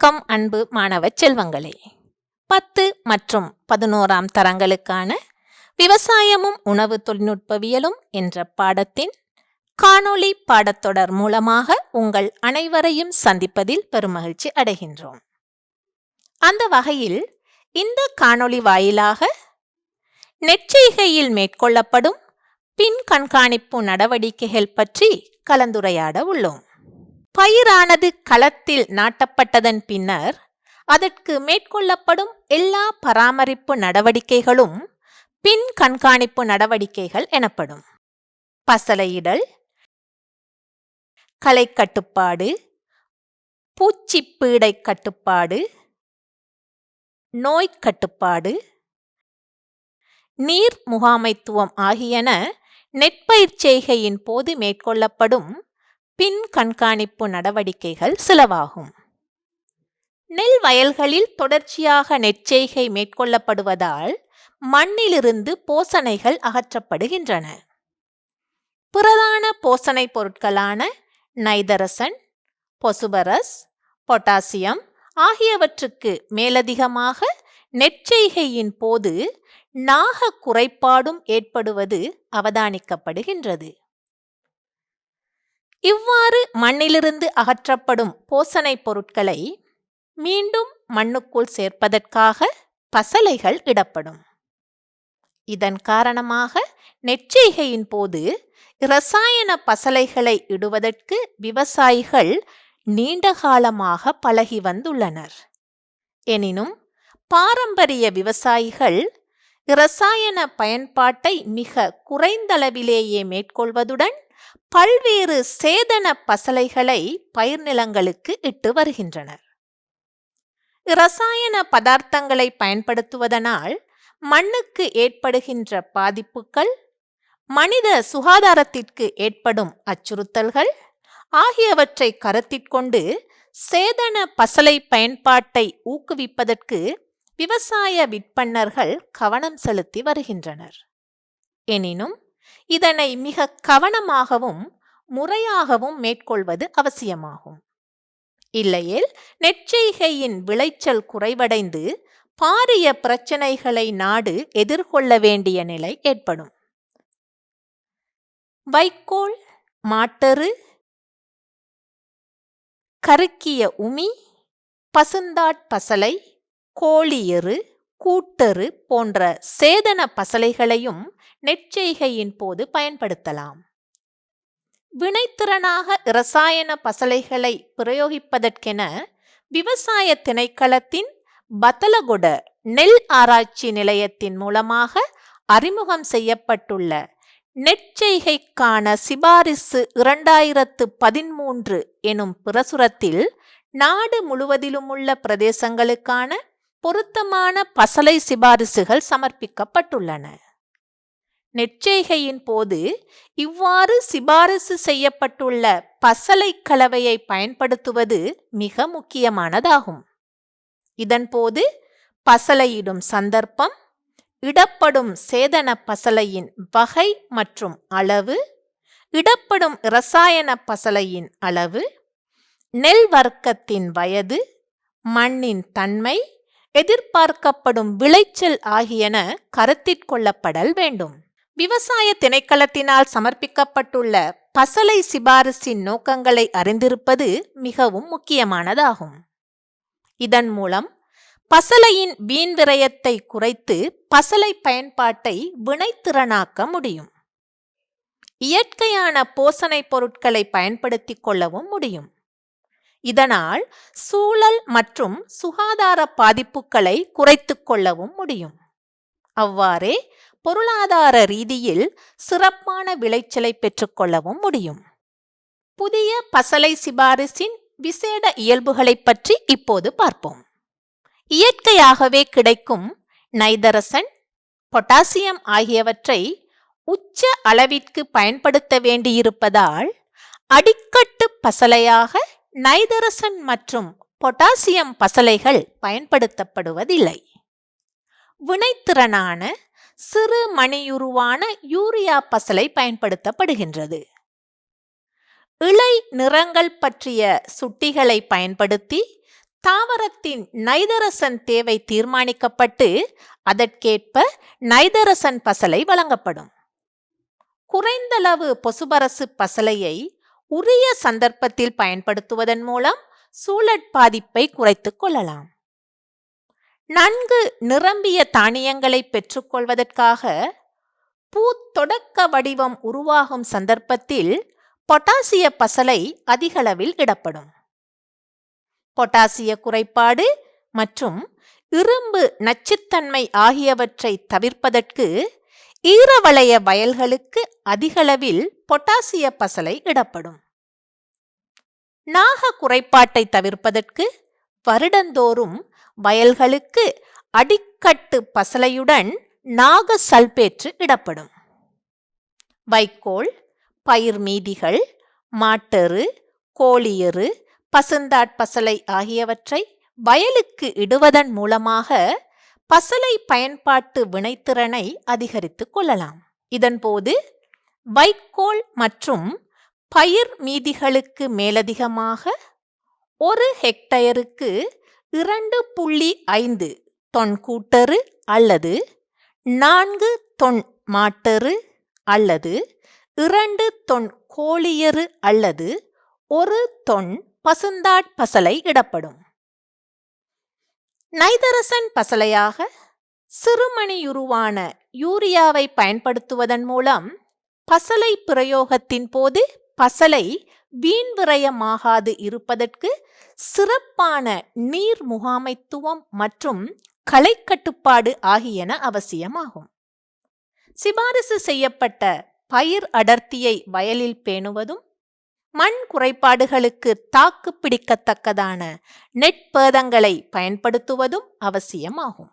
வணக்கம் அன்பு மாணவ செல்வங்களே. 10 மற்றும் 11ஆம் தரங்களுக்கான விவசாயமும் உணவு தொழில்நுட்பவியலும் என்ற பாடத்தின் காணொளி பாடத்தொடர் மூலமாக உங்கள் அனைவரையும் சந்திப்பதில் பெருமகிழ்ச்சி அடைகின்றோம். அந்த வகையில் இந்த காணொளி வாயிலாக நெற்செய்கையில் மேற்கொள்ளப்படும் பின் கண்காணிப்பு நடவடிக்கைகள் பற்றி கலந்துரையாட உள்ளோம். பயிரானது களத்தில் நாட்டப்பட்டதன் பின்னர் அதற்கு மேற்கொள்ளப்படும் எல்லா பராமரிப்பு நடவடிக்கைகளும் பின் கண்காணிப்பு நடவடிக்கைகள் எனப்படும். பசலையிடல், களை கட்டுப்பாடு, பூச்சிப்பீடை கட்டுப்பாடு, நோய் கட்டுப்பாடு, நீர் முகாமைத்துவம் ஆகியன நெற்பயிர் செய்கையின் போது மேற்கொள்ளப்படும் பின் கண்காணிப்பு நடவடிக்கைகள் சிலவாகும். நெல் வயல்களில் தொடர்ச்சியாக நெற்செய்கை மேற்கொள்ளப்படுவதால் மண்ணிலிருந்து போசணைகள் அகற்றப்படுகின்றன. பிரதான போசணை பொருட்களான நைதரசன், பொசுபரஸ், பொட்டாசியம் ஆகியவற்றுக்கு மேலதிகமாக நெற்செய்கையின் போது நாக குறைபாடும் ஏற்படுவது அவதானிக்கப்படுகின்றது. இவ்வாறு மண்ணிலிருந்து அகற்றப்படும் போசணை பொருட்களை மீண்டும் மண்ணுக்குள் சேர்ப்பதற்காக பசலைகள் இடப்படும். இதன் காரணமாக நெற்செய்கையின் போது இரசாயன பசலைகளை இடுவதற்கு விவசாயிகள் நீண்ட காலமாக பழகி வந்துள்ளனர். எனினும் பாரம்பரிய விவசாயிகள் இரசாயன பயன்பாட்டை மிக குறைந்தளவிலேயே மேற்கொள்வதுடன் பல்வேறு சேதன பசலைகளை பயிர் நிலங்களுக்கு இட்டு வருகின்றனர். இரசாயன பதார்த்தங்களை பயன்படுத்துவதனால் மண்ணுக்கு ஏற்படுகின்ற பாதிப்புகள், மனித சுகாதாரத்திற்கு ஏற்படும் அச்சுறுத்தல்கள் ஆகியவற்றை கருத்திற்கொண்டு சேதன பசலை பயன்பாட்டை ஊக்குவிப்பதற்கு விவசாய விற்பன்னர்கள் கவனம் செலுத்தி வருகின்றனர். எனினும் இதனை மிக கவனமாகவும் முறையாகவும் மேற்கொள்வது அவசியமாகும். இல்லையேல் நெற்செய்கையின் விளைச்சல் குறைவடைந்து பாரிய பிரச்சனைகளை நாடு எதிர்கொள்ள வேண்டிய நிலை ஏற்படும். வைக்கோல், மாட்டெரு, கருக்கிய உமி, பசுந்தாட் பசலை, கோழி எரு, கூட்டெரு போன்ற சேதன பசலைகளையும் நெற்செய்கையின் போது பயன்படுத்தலாம். வினைத்திறனாக இரசாயன பசலைகளை பிரயோகிப்பதற்கென விவசாய திணைக்களத்தின் பத்தலகொட நெல் ஆராய்ச்சி நிலையத்தின் மூலமாக அறிமுகம் செய்யப்பட்டுள்ள நெற்செய்கைக்கான சிபாரிசு 2013 எனும் பிரசுரத்தில் நாடு முழுவதிலும் உள்ள பிரதேசங்களுக்கான பொருத்தமான பசலை சிபாரிசுகள் சமர்ப்பிக்கப்பட்டுள்ளன. நெற்செய்கையின் போது இவ்வாறு சிபாரிசு செய்யப்பட்டுள்ள பசலை கலவையை பயன்படுத்துவது மிக முக்கியமானதாகும். இதன்போது பசலையிடும் சந்தர்ப்பம், இடப்படும் சேதன பசலையின் வகை மற்றும் அளவு, இடப்படும் இரசாயன பசலையின் அளவு, நெல் வர்க்கத்தின் வயது, மண்ணின் தன்மை, எதிர்பார்க்கப்படும் விளைச்சல் ஆகியன கருத்திற்கொள்ளப்படல் வேண்டும். விவசாய திணைக்களத்தினால் சமர்ப்பிக்கப்பட்டுள்ள பசலை சிபாரிசின் நோக்கங்களை அறிந்திருப்பது மிகவும் முக்கியமானதாகும். இதன் மூலம் பசலையின் வீண் விரயத்தை குறைத்து பசலை பயன்பாட்டை வினைத்திறனாக்க முடியும். இயற்கையான போசணை பொருட்களை பயன்படுத்திக் கொள்ளவும் முடியும். இதனால் சூழல் மற்றும் சுகாதார பாதிப்புகளை குறைத்துக் கொள்ளவும் முடியும். அவ்வாறே பொருளாதார ரீதியில் சிறப்பான விளைச்சலை பெற்றுக்கொள்ளவும் முடியும். புதிய பசலை சிபாரிசின் விசேட இயல்புகளை பற்றி இப்போது பார்ப்போம். இயற்கையாகவே கிடைக்கும் நைதரசன், பொட்டாசியம் ஆகியவற்றை உச்ச அளவிற்கு பயன்படுத்த வேண்டியிருப்பதால் அடிக்கட்டு பசலையாக நைதரசன் மற்றும் பொட்டாசியம் பசலைகள் பயன்படுத்தப்படுவதில்லை. வினைத்திறனான சிறு மணியுருவான யூரியா பசலை பயன்படுத்தப்படுகின்றது. இலை நிறங்கள் பற்றிய சுட்டிகளை பயன்படுத்தி தாவரத்தின் நைதரசன் தேவை தீர்மானிக்கப்பட்டு அதற்கேற்ப நைதரசன் பசலை வழங்கப்படும். குறைந்தளவு பொசுபரசு பசலையை உரிய சந்தர்ப்பத்தில் பயன்படுத்துவதன் மூலம் சூழற் பாதிப்பை குறைத்துக் கொள்ளலாம். நன்கு நிரம்பிய தானியங்களை பெற்றுக்கொள்வதற்காக பூத்தொடக்க வடிவம் உருவாகும் சந்தர்ப்பத்தில் பொட்டாசிய பசலை அதிகளவில் இடப்படும். பொட்டாசிய குறைபாடு மற்றும் இரும்பு நச்சுத்தன்மை ஆகியவற்றை தவிர்ப்பதற்கு ஈரவளைய வயல்களுக்கு அதிகளவில் பொட்டாசிய பசலை இடப்படும். நாக குறைபாட்டை தவிர்ப்பதற்கு வருடந்தோறும் வயல்களுக்கு அடிக்கட்டு பசலையுடன் நாக சல்பேற்று இடப்படும். வைக்கோல், பயிர் மீதிகள், மாட்டெரு, கோழியெரு, பசுந்தாட் பசலை ஆகியவற்றை வயலுக்கு இடுவதன் மூலமாக பசலை பயன்பாட்டு வினைத்திறனை அதிகரித்துக் கொள்ளலாம். இதன்போது வைக்கோல் மற்றும் பயிர் மீதிகளுக்கு மேலதிகமாக 1 ஹெக்டேருக்கு 2.5 தொன் கூட்டெரு அல்லது 4 தொன் மாட்டெரு அல்லது 2 தொன் கோழியெரு அல்லது 1 தொன் பசுந்தாட் பசலை இடப்படும். நைதரசன் பசலையாக சிறுமணியுருவான யூரியாவை பயன்படுத்துவதன் மூலம் பசலை பிரயோகத்தின் போது பசலை வீண்விரயமாகாது இருப்பதற்கு சிறப்பான நீர் முகாமைத்துவம் மற்றும் களை கட்டுப்பாடு ஆகியன அவசியமாகும். சிபாரிசு செய்யப்பட்ட பயிர் அடர்த்தியை வயலில் பேணுவதும் மண் குறைபாடுகளுக்கு தாக்கு பிடிக்கத்தக்கதான நெற்பேதங்களை பயன்படுத்துவதும் அவசியமாகும்.